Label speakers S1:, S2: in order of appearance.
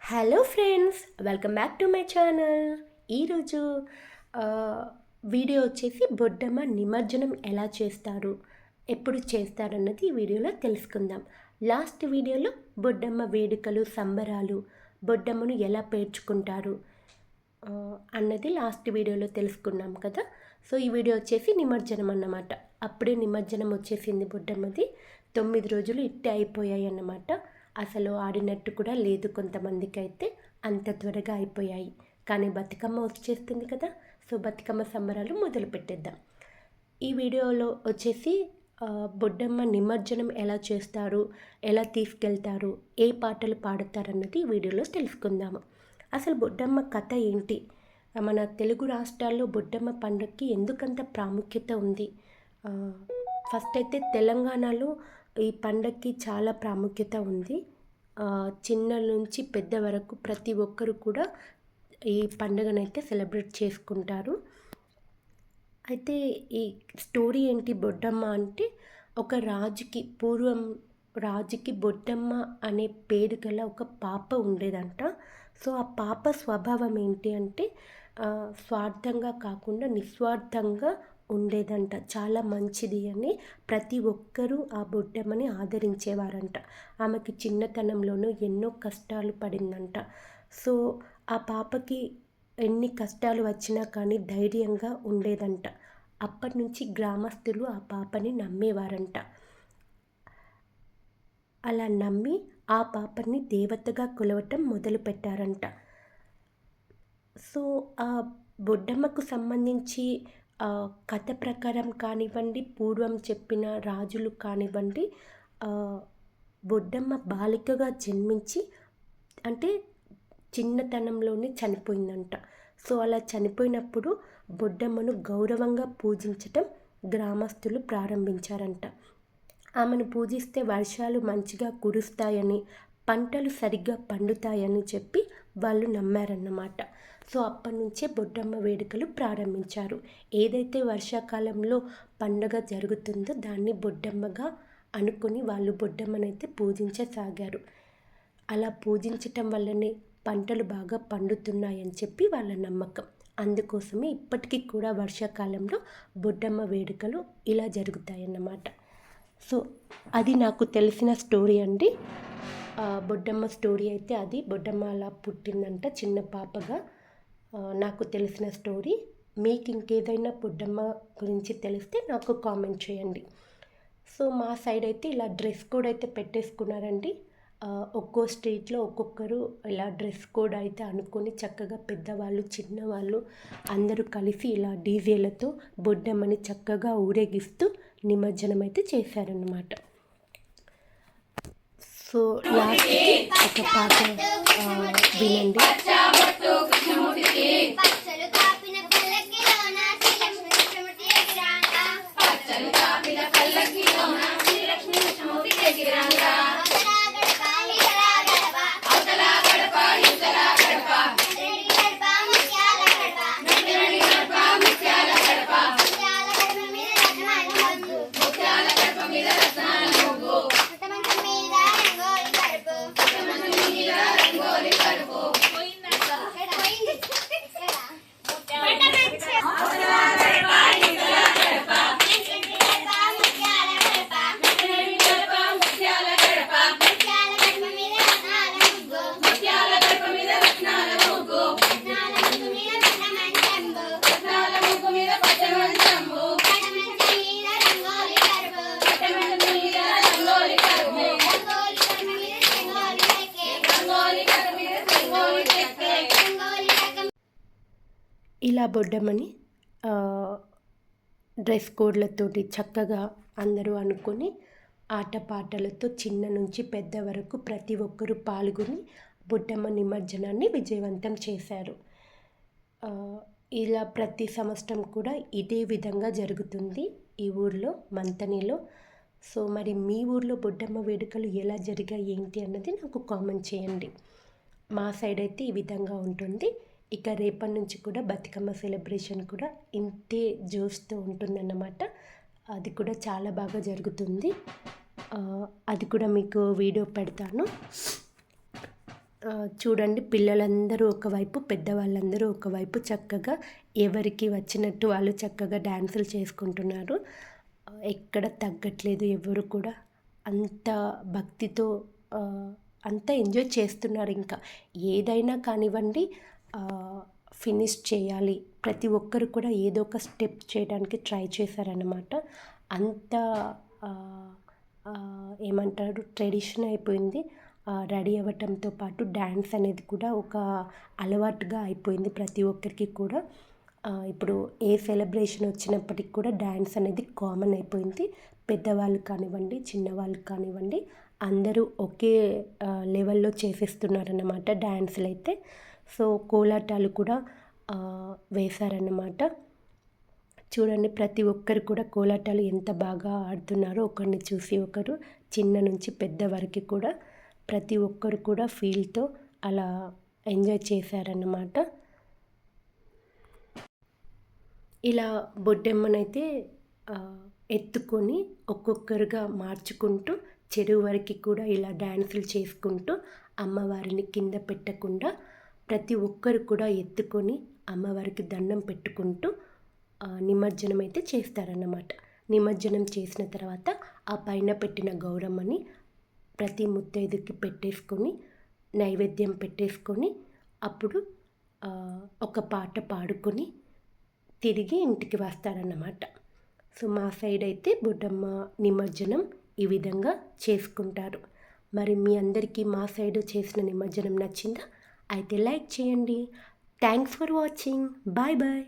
S1: Hello friends, welcome back to my channel. ఈరోజు video వచ్చేసి బొడ్డమ్మ నిమజ్జనం ఎలా చేస్తారు, ఎప్పుడు చేస్తారన్నది ఈ వీడియోలో తెలుసుకుందాం. లాస్ట్ వీడియోలో బొడ్డమ్మ వేడుకలు, సంబరాలు, బొడ్డమ్మను ఎలా పేర్చుకుంటారు అన్నది లాస్ట్ వీడియోలో తెలుసుకున్నాం కదా. సో ఈ వీడియో వచ్చేసి నిమజ్జనం అన్నమాట. అప్పుడే నిమజ్జనం వచ్చేసింది బొడ్డమ్మది. 9 రోజులు ఇట్టే అయిపోయాయి అన్నమాట. అసలు ఆడినట్టు కూడా లేదు కొంతమందికి అయితే, అంత త్వరగా అయిపోయాయి. కానీ బతుకమ్మ వచ్చేస్తుంది కదా. సో బతుకమ్మ సంబరాలు మొదలు పెట్టేద్దాం. ఈ వీడియోలో వచ్చేసి బొడ్డమ్మ నిమజ్జనం ఎలా చేస్తారు, ఎలా తీసుకెళ్తారు, ఏ పాటలు పాడతారన్నది ఈ వీడియోలో తెలుసుకుందాము. అసలు బొడ్డమ్మ కథ ఏంటి, మన తెలుగు రాష్ట్రాల్లో బొడ్డమ్మ పండుగకి ఎందుకంత ప్రాముఖ్యత ఉంది. ఫస్ట్ అయితే తెలంగాణలో ఈ పండగకి చాలా ప్రాముఖ్యత ఉంది. చిన్న నుంచి పెద్ద వరకు ప్రతి ఒక్కరు కూడా ఈ పండుగనైతే సెలబ్రేట్ చేసుకుంటారు. అయితే ఈ స్టోరీ ఏంటి బొడ్డమ్మ అంటే, ఒక పూర్వం రాజుకి బొడ్డమ్మ అనే పేరు గల ఒక పాప ఉండేదంట. సో ఆ పాప స్వభావం ఏంటి అంటే, స్వార్థంగా కాకుండా నిస్వార్థంగా ఉండేదంట. చాలా మంచిది అని ప్రతి ఒక్కరూ ఆ బొడ్డమ్మని ఆదరించేవారంట. ఆమెకి చిన్నతనంలోనూ ఎన్నో కష్టాలు పడిందంట. సో ఆ పాపకి ఎన్ని కష్టాలు వచ్చినా కానీ ధైర్యంగా ఉండేదంట. అప్పటి నుంచి గ్రామస్తులు ఆ పాపని నమ్మేవారంట. అలా నమ్మి ఆ పాపని దేవతగా కొలవటం మొదలుపెట్టారంట. సో ఆ బొడ్డమ్మకు సంబంధించి కథ ప్రకారం కానివ్వండి, పూర్వం చెప్పిన రాజులు కానివ్వండి, బొడ్డమ్మ బాలికగా జన్మించి అంటే చిన్నతనంలోనే చనిపోయిందంట. సో అలా చనిపోయినప్పుడు బొడ్డమ్మను గౌరవంగా పూజించటం గ్రామస్తులు ప్రారంభించారంట. ఆమెను పూజిస్తే వర్షాలు మంచిగా కురుస్తాయని, పంటలు సరిగ్గా పండుతాయని చెప్పి వాళ్ళు నమ్మారన్నమాట. సో అప్పటి నుంచే బొడ్డమ్మ వేడుకలు ప్రారంభించారు. ఏదైతే వర్షాకాలంలో పండుగ జరుగుతుందో దాన్ని బొడ్డమ్మగా అనుకుని వాళ్ళు బొడ్డమ్మనైతే పూజించసాగారు. అలా పూజించటం వల్లనే పంటలు బాగా పండుతున్నాయని చెప్పి వాళ్ళ నమ్మకం. అందుకోసమే ఇప్పటికీ కూడా వర్షాకాలంలో బొడ్డమ్మ వేడుకలు ఇలా జరుగుతాయన్నమాట. సో అది నాకు తెలిసిన స్టోరీ అండి. బొడ్డమ్మ స్టోరీ అయితే అది. బొడ్డమ్మ అలా పుట్టిందంట చిన్న పాపగా. నాకు తెలిసిన స్టోరీ. మీకు ఇంకేదైనా బొడ్డమ్మ గురించి తెలిస్తే నాకు కామెంట్ చేయండి. సో మా సైడ్ అయితే ఇలా డ్రెస్ కోడ్ అయితే పెట్టేసుకున్నారండి. ఒక్కో స్ట్రీట్లో ఒక్కొక్కరు ఇలా డ్రెస్ కోడ్ అయితే అనుకొని చక్కగా పెద్దవాళ్ళు, చిన్నవాళ్ళు అందరూ కలిసి ఇలా డీజేలతో బొడ్డమ్మని చక్కగా ఊరేగిస్తూ నిమజ్జనం అయితే చేశారన్నమాట. సో లాస్ట్కి ఒక పాట వినండి. ఇలా బొడ్డమ్మని డ్రెస్ కోడ్లతోటి చక్కగా అందరూ అనుకొని ఆటపాటలతో చిన్న నుంచి పెద్ద వరకు ప్రతి ఒక్కరూ పాల్గొని బొడ్డమ్మ నిమజ్జనాన్ని విజయవంతం చేశారు. ఇలా ప్రతి సంవత్సరం కూడా ఇదే విధంగా జరుగుతుంది ఈ ఊర్లో, మంతనిలో. సో మరి మీ ఊర్లో బొడ్డమ్మ వేడుకలు ఎలా జరిగాయి ఏంటి అన్నది నాకు కామెంట్ చేయండి. మా సైడ్ అయితే ఈ విధంగా ఉంటుంది. ఇక రేపటి నుంచి కూడా బతుకమ్మ సెలబ్రేషన్ కూడా ఇంతే జోష్తో ఉంటుందన్నమాట. అది కూడా చాలా బాగా జరుగుతుంది. అది కూడా మీకు వీడియో పెడతాను. చూడండి, పిల్లలందరూ ఒకవైపు, పెద్దవాళ్ళందరూ ఒకవైపు చక్కగా ఎవరికి వచ్చినట్టు వాళ్ళు చక్కగా డ్యాన్సులు చేసుకుంటున్నారు. ఎక్కడ తగ్గట్లేదు ఎవరు కూడా. అంత భక్తితో అంతా ఎంజాయ్ చేస్తున్నారు. ఇంకా ఏదైనా కానివ్వండి, ఫినిష్ చేయాలి. ప్రతి ఒక్కరు కూడా ఏదో ఒక స్టెప్ చేయడానికి ట్రై చేశారన్నమాట. అంత ఏమంటారు, ట్రెడిషన్ అయిపోయింది. రెడీ అవ్వటంతో పాటు డ్యాన్స్ అనేది కూడా ఒక అలవాటుగా అయిపోయింది ప్రతి ఒక్కరికి కూడా. ఇప్పుడు ఏ సెలబ్రేషన్ వచ్చినప్పటికి కూడా డ్యాన్స్ అనేది కామన్ అయిపోయింది. పెద్దవాళ్ళు కానివ్వండి, చిన్నవాళ్ళు కానివ్వండి, అందరూ ఒకే లెవెల్లో చేసేస్తున్నారన్నమాట డ్యాన్సులు అయితే. సో కోలాటాలు కూడా వేశారన్నమాట. చూడండి, ప్రతి ఒక్కరు కూడా కోలాటాలు ఎంత బాగా ఆడుతున్నారో ఒకరిని చూసి ఒకరు, చిన్న నుంచి పెద్ద వరకు కూడా ప్రతి ఒక్కరు కూడా ఫీల్తో అలా ఎంజాయ్ చేశారన్నమాట. ఇలా బొడ్డెమ్మనైతే ఎత్తుకొని ఒక్కొక్కరుగా మార్చుకుంటూ చెరువు వరకు కూడా ఇలా డ్యాన్సులు చేసుకుంటూ అమ్మవారిని కింద పెట్టకుండా ప్రతి ఒక్కరు కూడా ఎత్తుకొని అమ్మవారికి దండం పెట్టుకుంటూ నిమజ్జనం అయితే చేస్తారన్నమాట. నిమజ్జనం చేసిన తర్వాత ఆ పైన పెట్టిన గౌరమ్మని ప్రతి ముత్తైదుకి పెట్టేసుకొని నైవేద్యం పెట్టేసుకొని అప్పుడు ఒక పాట పాడుకొని తిరిగి ఇంటికి వస్తారన్నమాట. సో మా సైడ్ అయితే బొడ్డమ్మ నిమజ్జనం ఈ విధంగా చేసుకుంటారు. మరి మీ అందరికీ మా సైడు చేసిన నిమజ్జనం నచ్చిందా? అయితే లైక్ చేయండి. Thanks for watching. Bye bye.